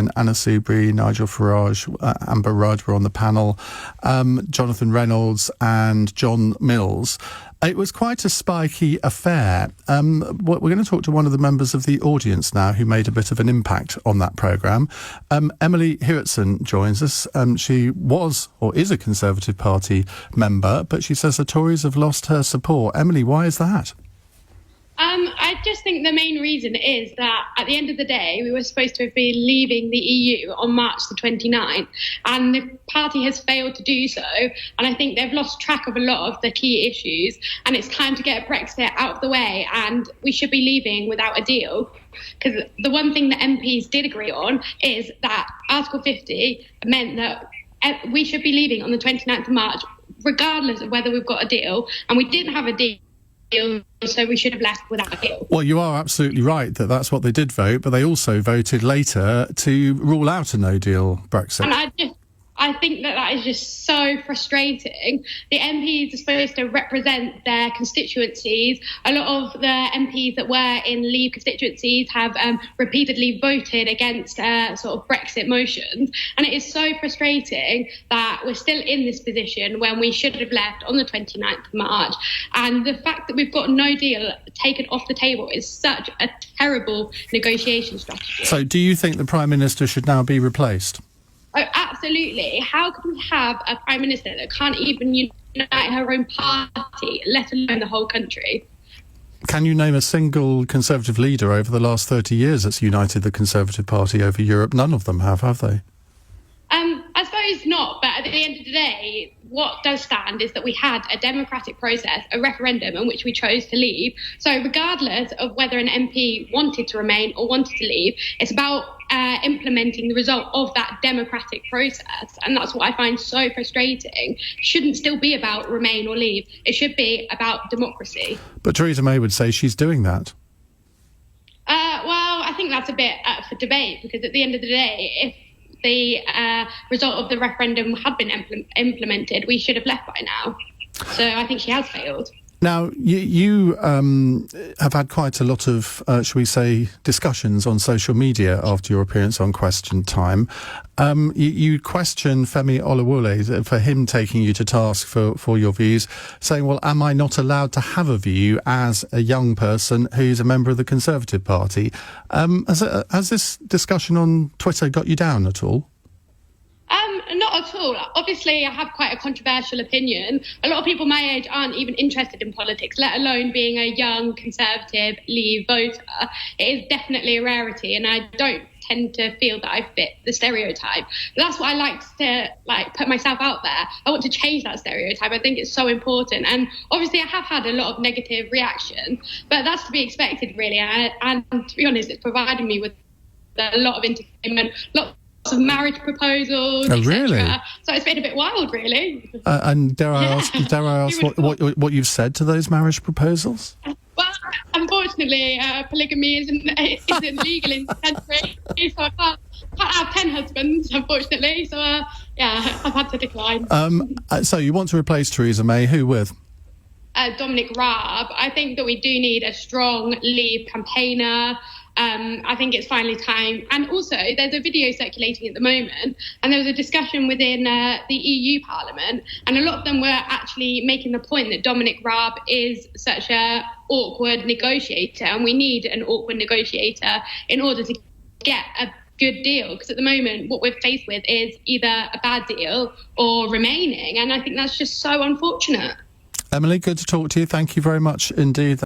when Anna Soubry, Nigel Farage, Amber Rudd were on the panel, Jonathan Reynolds and John Mills. It was quite a spiky affair. We're going to talk to one of the members of the audience now who made a bit of an impact on that programme. Emily Hewertson joins us. She was or is a Conservative Party member, but she says the Tories have lost her support. Emily, why is that? I just think the main reason is that at the end of the day, we were supposed to have been leaving the EU on March the 29th, and the party has failed to do so. And I think they've lost track of a lot of the key issues, and it's time to get Brexit out of the way, and we should be leaving without a deal. Because the one thing that MPs did agree on is that Article 50 meant that we should be leaving on the 29th of March, regardless of whether we've got a deal, and we didn't have a deal. So we should have left without a deal. Well, you are absolutely right that that's what they did vote, but they also voted later to rule out a no-deal Brexit. And I think that is just so frustrating. The MPs are supposed to represent their constituencies. A lot of the MPs that were in Leave constituencies have repeatedly voted against sort of Brexit motions. And it is so frustrating that we're still in this position when we should have left on the 29th of March. And the fact that we've got no deal taken off the table is such a terrible negotiation strategy. So do you think the Prime Minister should now be replaced? Oh, absolutely. How can we have a Prime Minister that can't even unite her own party, let alone the whole country? Can you name a single Conservative leader over the last 30 years that's united the Conservative Party over Europe? None of them have they? I suppose not, but at the end of the day, what does stand is that we had a democratic process, a referendum in which we chose to leave. So regardless of whether an MP wanted to remain or wanted to leave, it's about implementing the result of that democratic process. And that's what I find so frustrating. It shouldn't still be about remain or leave. It should be about democracy. But Theresa May would say she's doing that. Well, I think that's a bit up for debate, because at the end of the day, if the result of the referendum had been implemented, we should have left by now. So I think she has failed. Now, you have had quite a lot of, shall we say, discussions on social media after your appearance on Question Time. You question Femi Olawole for him taking you to task for your views, saying, well, am I not allowed to have a view as a young person who's a member of the Conservative Party? Has this discussion on Twitter got you down at all? Not at all. Obviously, I have quite a controversial opinion. A lot of people my age aren't even interested in politics, let alone being a young Conservative Leave voter. It is definitely a rarity, and I don't tend to feel that I fit the stereotype. But that's why I like to put myself out there. I want to change that stereotype. I think it's so important. And obviously, I have had a lot of negative reaction, but that's to be expected, really. And to be honest, it's provided me with a lot of entertainment, lots of marriage proposals, oh, really? So it's been a bit wild, really. And dare I ask what you've said to those marriage proposals? Well, unfortunately, polygamy isn't legal in the country, so I can't have 10 husbands, unfortunately. So, I've had to decline. So you want to replace Theresa May, who with? Dominic Raab. I think that we do need a strong Leave campaigner. I think it's finally time. And also, there's a video circulating at the moment, and there was a discussion within the EU Parliament, and a lot of them were actually making the point that Dominic Raab is such an awkward negotiator, and we need an awkward negotiator in order to get a good deal, because at the moment what we're faced with is either a bad deal or remaining, and I think that's just so unfortunate. Emily, good to talk to you. Thank you very much indeed.